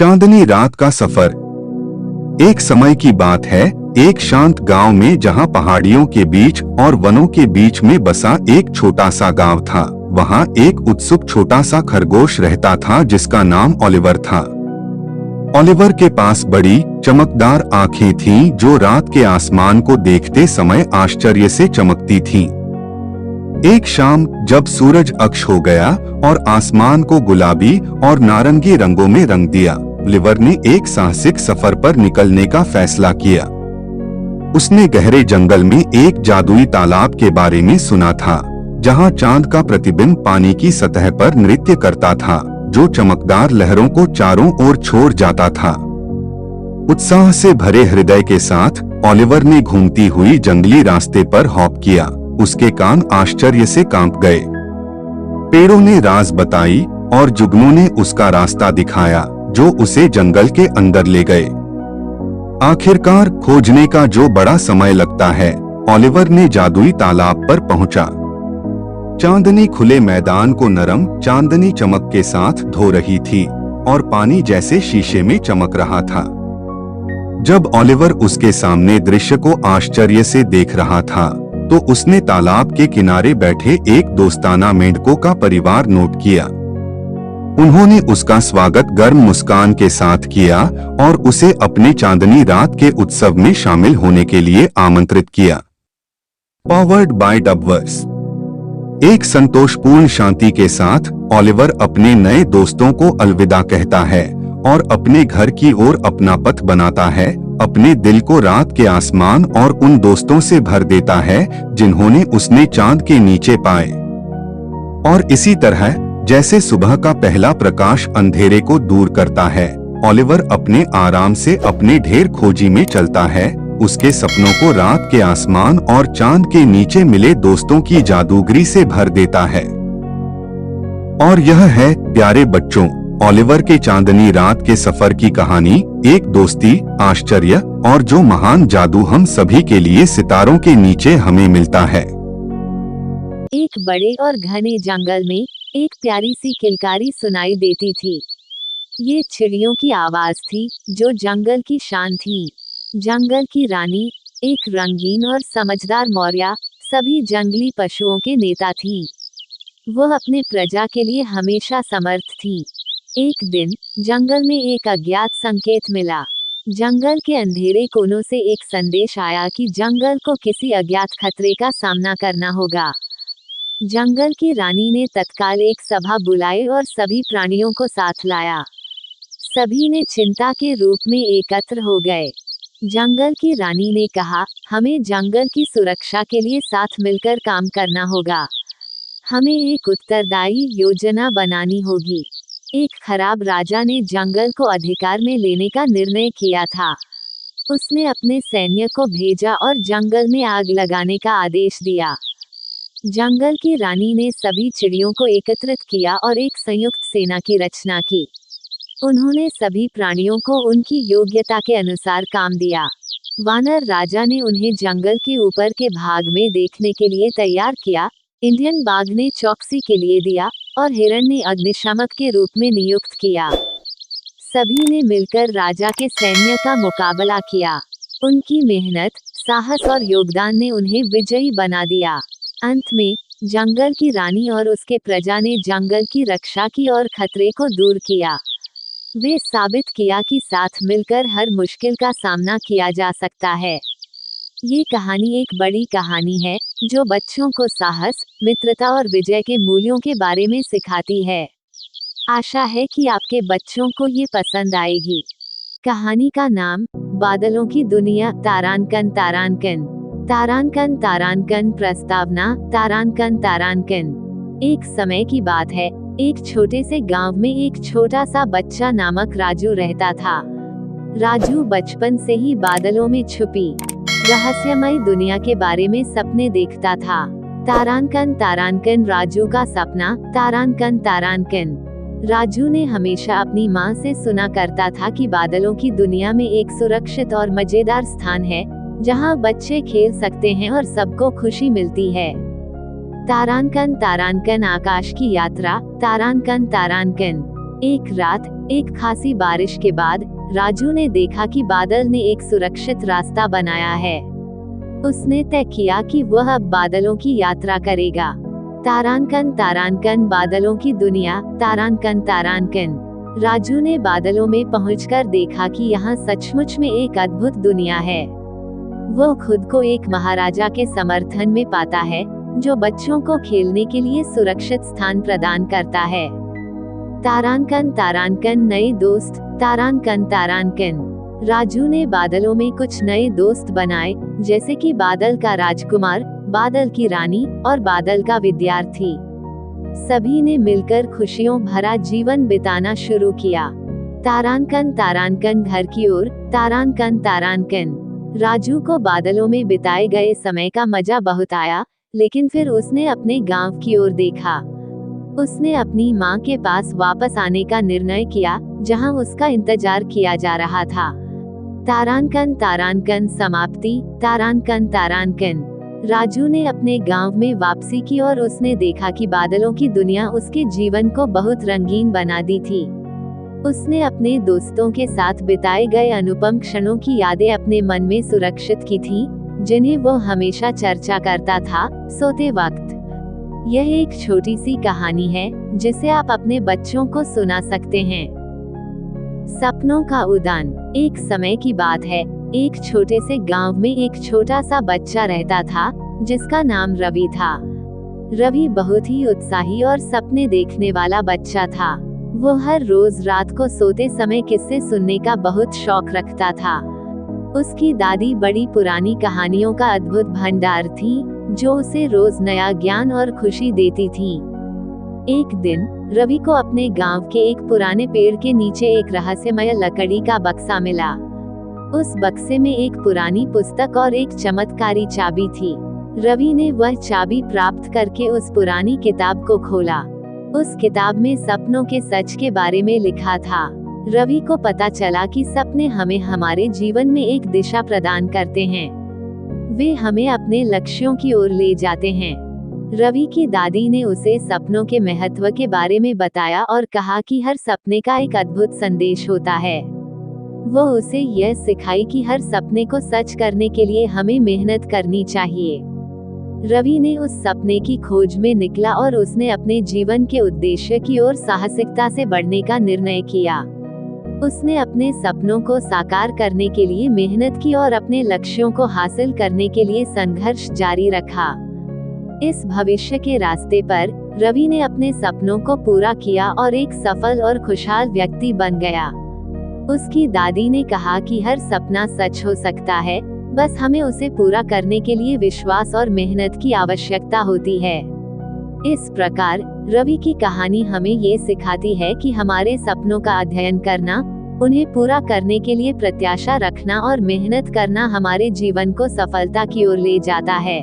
चांदनी रात का सफर। एक समय की बात है, एक शांत गांव में जहां पहाड़ियों के बीच और वनों के बीच में बसा एक छोटा सा गांव था। वहां एक उत्सुक छोटा सा खरगोश रहता था जिसका नाम ओलिवर था। ओलिवर के पास बड़ी चमकदार आंखें थीं जो रात के आसमान को देखते समय आश्चर्य से चमकती थीं। एक शाम जब सूरज अक्ष हो गया और आसमान को गुलाबी और नारंगी रंगों में रंग दिया, ओलिवर ने एक साहसिक सफर पर निकलने का फैसला किया। उसने गहरे जंगल में एक जादुई तालाब के बारे में सुना था, जहां चांद का प्रतिबिंब पानी की सतह पर नृत्य करता था, जो चमकदार लहरों को चारों ओर छोड़ जाता था। उत्साह से भरे हृदय के साथ ओलिवर ने घूमती हुई जंगली रास्ते पर हॉप किया। उसके कान आश्चर्य से कांप गए। पेड़ों ने राज बताई और जुगनू ने उसका रास्ता दिखाया, जो उसे जंगल के अंदर ले गए। आखिरकार खोजने का जो बड़ा समय लगता है, ओलिवर ने जादुई तालाब पर पहुंचा। चांदनी खुले मैदान को नरम चांदनी चमक के साथ धो रही थी और पानी जैसे शीशे में चमक रहा था। जब ओलिवर उसके सामने दृश्य को आश्चर्य से देख रहा था, तो उसने तालाब के किनारे बैठे एक दोस्ताना मेंढकों का परिवार नोट किया। उन्होंने उसका स्वागत गर्म मुस्कान के साथ किया और उसे अपने चांदनी रात के उत्सव में शामिल होने के लिए आमंत्रित किया। Powered by Dubverse. एक संतोषपूर्ण शांति के साथ ओलिवर अपने नए दोस्तों को अलविदा कहता है और अपने घर की ओर अपना पथ बनाता है। अपने दिल को रात के आसमान और उन दोस्तों से भर देता है जिन्होंने उसने चांद के नीचे पाए। और इसी तरह जैसे सुबह का पहला प्रकाश अंधेरे को दूर करता है, ओलिवर अपने आराम से अपने ढेर खोजी में चलता है, उसके सपनों को रात के आसमान और चांद के नीचे मिले दोस्तों की जादूगरी से भर देता है। और यह है प्यारे बच्चों, ओलिवर के चांदनी रात के सफर की कहानी, एक दोस्ती, आश्चर्य और जो महान जादू हम सभी के लिए सितारों के नीचे हमें मिलता है। एक बड़े और घने जंगल में एक प्यारी सी किलकारी सुनाई देती थी। ये चिड़ियों की आवाज थी जो जंगल की शान थी। जंगल की रानी, एक रंगीन और समझदार मौर्या, सभी जंगली पशुओं के नेता थी। वह अपने प्रजा के लिए हमेशा समर्थ थी। एक दिन जंगल में एक अज्ञात संकेत मिला। जंगल के अंधेरे कोनों से एक संदेश आया कि जंगल को किसी अज्ञात खतरे का सामना करना होगा। जंगल की रानी ने तत्काल एक सभा बुलाई और सभी प्राणियों को साथ लाया। सभी ने चिंता के रूप में एकत्र हो गए। जंगल की रानी ने कहा, हमें जंगल की सुरक्षा के लिए साथ मिलकर काम करना होगा। हमें एक उत्तरदायी योजना बनानी होगी। एक खराब राजा ने जंगल को अधिकार में लेने का निर्णय किया था। उसने अपने सैन्य को भेजा और जंगल में आग लगाने का आदेश दिया। जंगल की रानी ने सभी चिड़ियों को एकत्रित किया और एक संयुक्त सेना की रचना की। उन्होंने सभी प्राणियों को उनकी योग्यता के अनुसार काम दिया। वानर राजा ने उन्हें जंगल के ऊपर के भाग में देखने के लिए तैयार किया। इंडियन बाघ ने चौकसी के लिए दिया और हिरण ने अग्निशामक के रूप में नियुक्त किया। सभी ने मिलकर राजा के सैन्य का मुकाबला किया। उनकी मेहनत, साहस और योगदान ने उन्हें विजयी बना दिया। अंत में जंगल की रानी और उसके प्रजा ने जंगल की रक्षा की और खतरे को दूर किया। वे साबित किया कि साथ मिलकर हर मुश्किल का सामना किया जा सकता है। ये कहानी एक बड़ी कहानी है जो बच्चों को साहस, मित्रता और विजय के मूल्यों के बारे में सिखाती है। आशा है कि आपके बच्चों को ये पसंद आएगी। कहानी का नाम, बादलों की दुनिया। तारांकन तारांकन तारांकन तारांकन प्रस्तावना। तारांकन तारांकन। एक समय की बात है, एक छोटे से गांव में एक छोटा सा बच्चा नामक राजू रहता था। राजू बचपन से ही बादलों में छुपी रहस्यमय दुनिया के बारे में सपने देखता था। तारांकन तारांकन राजू का सपना। तारांकन तारांकन। राजू ने हमेशा अपनी माँ से सुना करता था कि बादलों की दुनिया में एक सुरक्षित और मजेदार स्थान है, जहाँ बच्चे खेल सकते हैं और सबको खुशी मिलती है। तारांकन तारांकन आकाश की यात्रा। तारांकन तारांकन। एक रात एक खासी बारिश के बाद राजू ने देखा कि बादल ने एक सुरक्षित रास्ता बनाया है। उसने तय किया कि वह अब बादलों की यात्रा करेगा। तारांकन तारांकन बादलों की दुनिया, तारांकन तारांकन। राजू ने बादलों में पहुंचकर देखा कि यहाँ सचमुच में एक अद्भुत दुनिया है। वो खुद को एक महाराजा के समर्थन में पाता है, जो बच्चों को खेलने के लिए सुरक्षित स्थान प्रदान करता है। तारांकन तारांकन नए दोस्त, तारांकन तारांकन। राजू ने बादलों में कुछ नए दोस्त बनाए, जैसे कि बादल का राजकुमार, बादल की रानी और बादल का विद्यार्थी। सभी ने मिलकर खुशियों भरा जीवन बिताना शुरू किया। तारांकन तारांकन घर की ओर, तारांकन तारांकन। राजू को बादलों में बिताए गए समय का मजा बहुत आया, लेकिन फिर उसने अपने गांव की ओर देखा। उसने अपनी माँ के पास वापस आने का निर्णय किया, जहां उसका इंतजार किया जा रहा था। तारांकन तारांकन समाप्ति, तारांकन तारांकन। राजू ने अपने गांव में वापसी की और उसने देखा कि बादलों की दुनिया उसके जीवन को बहुत रंगीन बना दी थी। उसने अपने दोस्तों के साथ बिताए गए अनुपम क्षणों की यादें अपने मन में सुरक्षित की थी, जिन्हें वो हमेशा चर्चा करता था सोते वक्त। यह एक छोटी सी कहानी है जिसे आप अपने बच्चों को सुना सकते हैं। सपनों का उड़ान। एक समय की बात है, एक छोटे से गांव में एक छोटा सा बच्चा रहता था, जिसका नाम रवि था। रवि बहुत ही उत्साही और सपने देखने वाला बच्चा था। वो हर रोज रात को सोते समय किस्से सुनने का बहुत शौक रखता था। उसकी दादी बड़ी पुरानी कहानियों का अद्भुत भंडार थी, जो उसे रोज नया ज्ञान और खुशी देती थी। एक दिन रवि को अपने गांव के एक पुराने पेड़ के नीचे एक रहस्यमय लकड़ी का बक्सा मिला। उस बक्से में एक पुरानी पुस्तक और एक चमत्कारी चाबी थी। रवि ने वह चाबी प्राप्त करके उस पुरानी किताब को खोला। उस किताब में सपनों के सच के बारे में लिखा था। रवि को पता चला कि सपने हमें हमारे जीवन में एक दिशा प्रदान करते हैं। वे हमें अपने लक्ष्यों की ओर ले जाते हैं। रवि की दादी ने उसे सपनों के महत्व के बारे में बताया और कहा कि हर सपने का एक अद्भुत संदेश होता है। वो उसे यह सिखाई कि हर सपने को सच करने के लिए हमें मेहनत करनी चाहिए। रवि ने उस सपने की खोज में निकला और उसने अपने जीवन के उद्देश्य की ओर साहसिकता से बढ़ने का निर्णय किया। उसने अपने सपनों को साकार करने के लिए मेहनत की और अपने लक्ष्यों को हासिल करने के लिए संघर्ष जारी रखा। इस भविष्य के रास्ते पर रवि ने अपने सपनों को पूरा किया और एक सफल और खुशहाल व्यक्ति बन गया। उसकी दादी ने कहा कि हर सपना सच हो सकता है, बस हमें उसे पूरा करने के लिए विश्वास और मेहनत की आवश्यकता होती है। इस प्रकार रवि की कहानी हमें ये सिखाती है कि हमारे सपनों का अध्ययन करना, उन्हें पूरा करने के लिए प्रत्याशा रखना और मेहनत करना हमारे जीवन को सफलता की ओर ले जाता है।